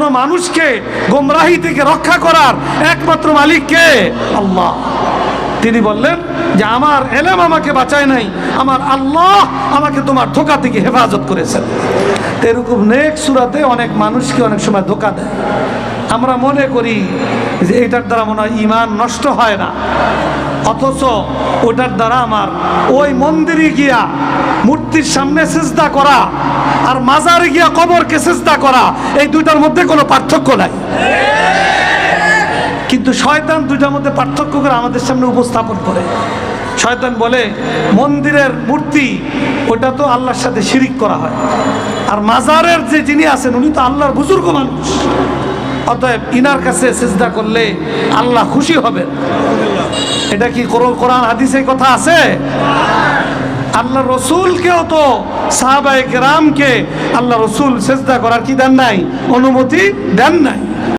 কোনো মানুষকে গোমরাহি থেকে রক্ষা করার একমাত্র মালিক কে? আল্লাহ। তিনি বললেন যে আমার ইলম আমাকে বাঁচায় নাই, আমার আল্লাহ আমাকে তোমার ধোঁকা থেকে হেফাজত করেছেন। এরকম নেক সূরাতে অনেক মানুষকে অনেক সময় ধোঁকা দেয়। আমরা মনে করি যে এটার দ্বারা মনে হয় ঈমান নষ্ট হয় না, অথচ ওটার দ্বারা আমার ওই মন্দিরে গিয়া মূর্তির সামনে সিজদা করা আর মাজারে গিয়া কবরকে সিজদা করা, এই দুইটার মধ্যে কোনো পার্থক্য নাই। কিন্তু শয়তান দুইটার মধ্যে পার্থক্য করে আমাদের সামনে উপস্থাপন করে। শয়তান বলে মন্দিরের মূর্তি ওটা তো আল্লাহর সাথে শিরিক করা হয়, আর মাজারের যে যিনি আছেন উনি তো আল্লাহর বুজুর্গ মানুষ, অতএব ইনার কাছে সিজদা করলে আল্লাহ খুশি হবেন। এটা কি কোরআন হাদিসে কথা আছে? আল্লাহ রসুলকেও তো সাহাবায়ে কেরামকে আল্লাহ রসুল সিজদা করার কি দেন নাই? অনুমতি দেন নাই।